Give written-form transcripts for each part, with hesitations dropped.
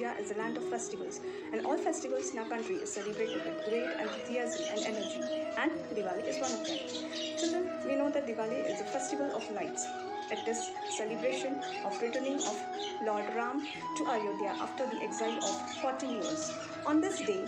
India is a land of festivals, and all festivals in our country is celebrated with great enthusiasm and energy, and Diwali is one of them. Children, we know that Diwali is a festival of lights. It is celebration of returning of Lord Ram to Ayodhya after the exile of 14 years. On this day,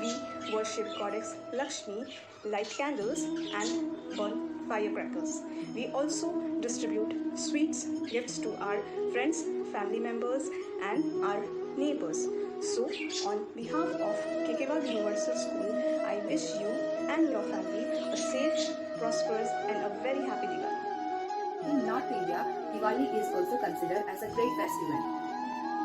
we worship Goddess Lakshmi, light candles, and burn firecrackers. We also distribute sweets, gifts to our friends, family members, and our neighbors. So, on behalf of Kekewal Universal School, I wish you and your family a safe, prosperous, and a very happy Diwali. In North India, Diwali is also considered as a great festival.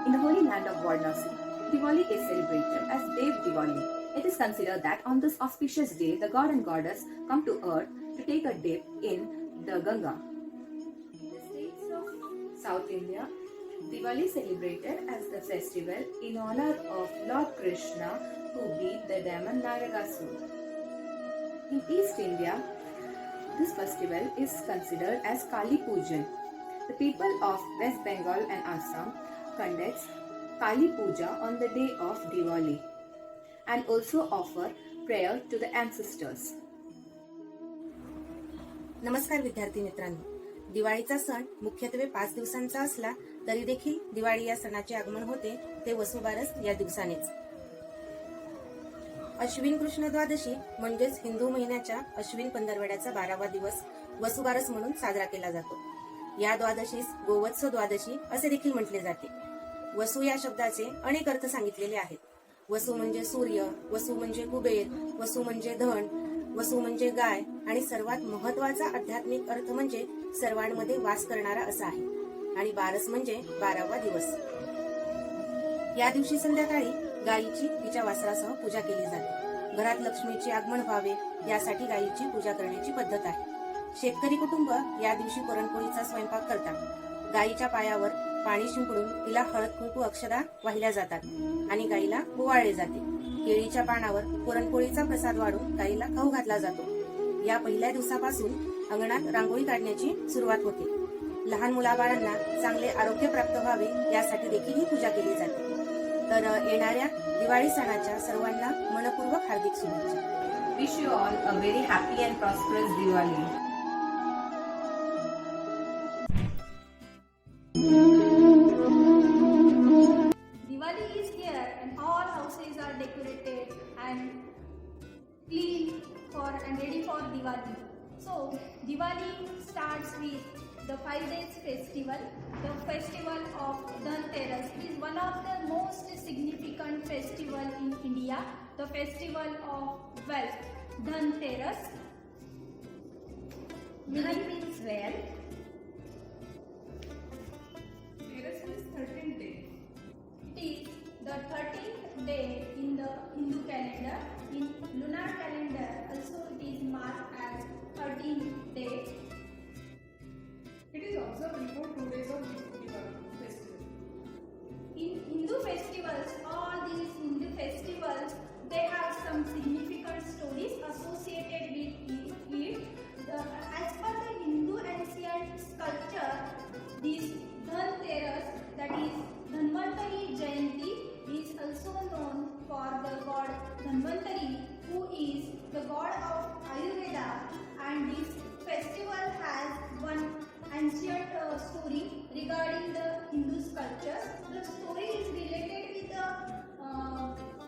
In the holy land of Varanasi, Diwali is celebrated as Dev Diwali. It is considered that on this auspicious day, the god and goddess come to earth to take a dip in the Ganga. In the states of South India, Diwali is celebrated as the festival in honor of Lord Krishna who beat the demon Narakasura. In East India, this festival is considered as Kali Pujan. The people of West Bengal and Assam conducts Kali Puja on the day of Diwali and also offer prayer to the ancestors. नमस्कार विद्यार्थी मित्रांनो, दिवाळीचा सण मुख्यत्वे 5 दिवसांचा असला तरी देखील दिवाळी या सणाचे आगमन होते ते वसुबारस या दिवसानेच. अश्विन कृष्ण द्वादशी म्हणजेच हिंदू महिन्याच्या अश्विन पंधरवड्याचा 12वा दिवस वसुबारस म्हणून साजरा केला जातो. या द्वादशीस गोवत्स द्वादशी असे देखील म्हटले जाते. वसु या शब्दाचे अनेक अर्थ सांगितलेले आहेत. वसु म्हणजे सूर्य, वसु म्हणजे कुबेर, वसु म्हणजे धन, वसु म्हणजे गाय आणि सर्वात महत्वाचा आध्यात्मिक अर्थ म्हणजे सर्वांमध्ये वास करणारा असा आहे. आणि बारस म्हणजे 12वा दिवस. या दिवशी संध्याकाळी गायीची तिच्या वासरासह पूजा केली जाते. घरात लक्ष्मीचे आगमन व्हावे यासाठी गायीची पूजा करण्याची पद्धत आहे. शेतकरी कुटुंब या दिवशी पुरणपोळीचा स्वयंपाक करतात. गायीच्या पायावर पाणी शिंपडून तिला हळद कुंकू अक्षदा वाहिल्या जातात आणि गायीला ओवाळले जाते. केळीच्या पानावर पुरणपोळीचा प्रसाद वाढून गायीला खाऊ घातला जातो. या पहिल्या दिवसापासून अंगणात रांगोळी काढण्याची सुरुवात होते. लहान मुलाबाळांना चांगले आरोग्य प्राप्त व्हावे यासाठी देखील ही पूजा केली जाते. तर येणाऱ्या दिवाळी सणाच्या सर्वांना मनपूर्वक हार्दिक शुभेच्छा. Wish you all a very happy and prosperous Diwali. Diwali is here and all houses are decorated and clean and ready for Diwali. So Diwali starts with the 5 days festival. The festival of Dhanteras is one of the most significant festival in India. The festival of wealth. Dhanteras. Dhan means wealth. Teras means 13th day. It is the 13th day in the Hindu calendar. In lunar calendar also it is marked as 13th day. It is observed before 2 days of Diwali festival. In Hindu festivals, all these Hindu festivals, they have some significant stories associated with it. As per the Hindu ancient sculpture, this Dhanteras, that is Dhanvantari Jayanti, is also known for the god Dhanvantari, who is the god of Ayurveda, and this festival has one ancient story regarding the Hindu sculptures. The story is related with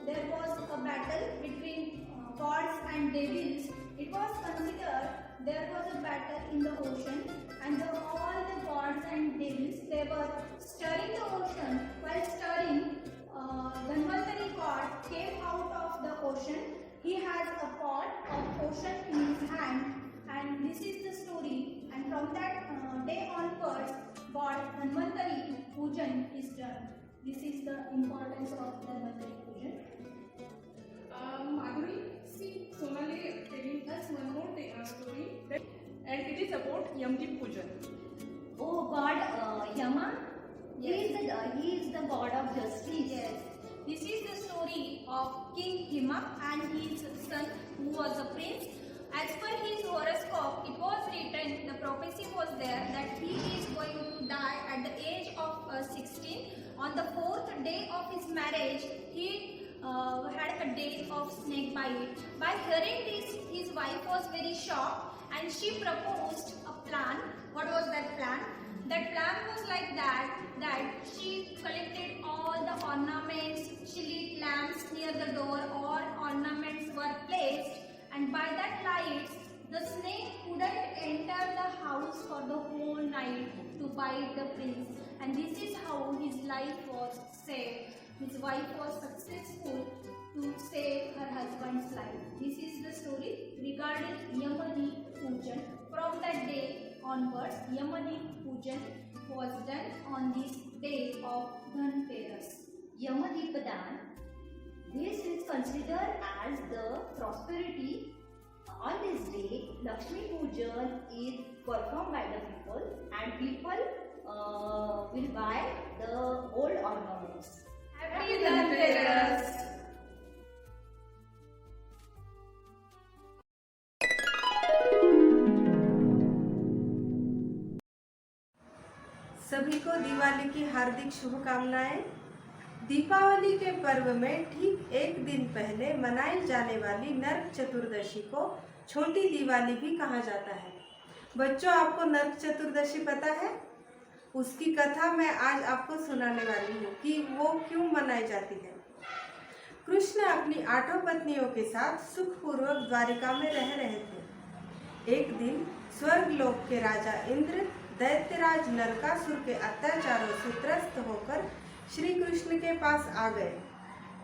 there was a battle between gods and devils. It was considered there was a battle in the ocean, and all the gods and devils, they were stirring the ocean. While stirring, Dhanvantari god came out of the ocean. He has a pot of ocean in his hand, and this is the story. And from that day onwards, God Dhanvantari Pujan is done. This is the importance of Dhanvantari Pujan. Madhuri, see Sonali telling us one more story, and it is about Yamdeep Pujan. Oh God, Yama, he is the god of justice. Yes. This is the story of King Himak and his son who was a prince. As per his horoscope, it was written the prophecy was there that he is going to die at the age of 16. On the 4th day of his marriage, he had a day of snake bite. By hearing this, his wife was very shocked and she proposed a plan. What was that plan? That plan was like that she collected all the ornaments, she lit lamps near the door, all ornaments were placed, and by that light, the snake couldn't enter the house for the whole night to bite the prince, and this is how his life was saved. His wife was successful to save her husband's life. This is the story regarding Yamadeep Pujan. From that day onwards, Yamadeep Pujan was done on this day of Dhanteras. Yamadeepadan. This is considered as the prosperity. On this day, Lakshmi Pujan is performed by the people, and people will buy the old ornaments. Happy Dhanteras! सभी को दिवाली की हार्दिक शुभकामनाएं। दीपावली के पर्व में ठीक एक दिन पहले मनाई जाने वाली नरक चतुर्दशी को छोटी दिवाली भी कहा जाता है। बच्चों, आपको नरक चतुर्दशी पता है? उसकी कथा मैं आज आपको सुनाने वाली हूँ कि वो क्यों मनाई जाती है। कृष्ण अपनी 8 पत्नियों के साथ सुखपूर्वक द्वारिका में रह रहे थे। एक दिन स्वर्गलोक के राजा इंद्र दैत्यराज नरकासुर के अत्याचारों से त्रस्त होकर श्री कृष्ण के पास आ गए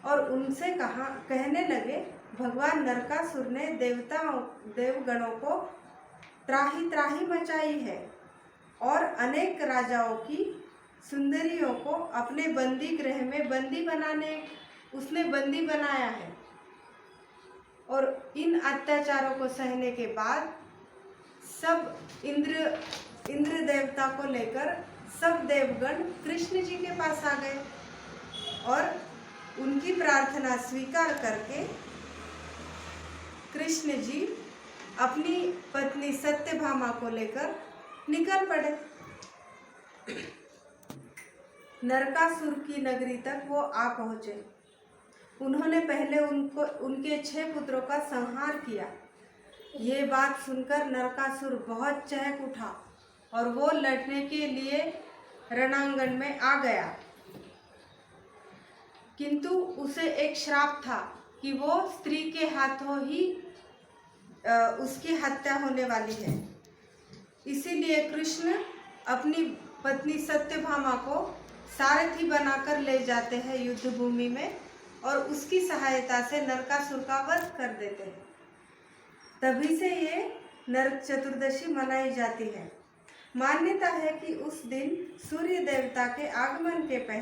और उनसे कहने लगे, भगवान नरकासुर ने देवगणों को त्राही त्राही मचाई है और अनेक राजाओं की सुंदरियों को अपने बंदी गृह में उसने बंदी बनाया है। और इन अत्याचारों को सहने के बाद सब इंद्र देवता को लेकर सब देवगण कृष्ण जी के पास आ गए और उनकी प्रार्थना स्वीकार करके कृष्ण जी अपनी पत्नी सत्यभामा को लेकर निकल पड़े। नरकासुर की नगरी तक वो आ पहुँचे। उन्होंने पहले उनके 6 पुत्रों का संहार किया। ये बात सुनकर नरकासुर बहुत चहक उठा और वो लड़ने के लिए रणांगण में आ गया, किंतु उसे एक श्राप था कि वो स्त्री के हाथों ही उसकी हत्या होने वाली है। इसीलिए कृष्ण अपनी पत्नी सत्यभामा को सारथी बनाकर ले जाते हैं युद्ध भूमि में और उसकी सहायता से नरकासुर का वध कर देते हैं। तभी से ये नरक चतुर्दशी मनाई जाती है। मान्यता है कि उस दिन सूर्य देवता के आगमन के पहले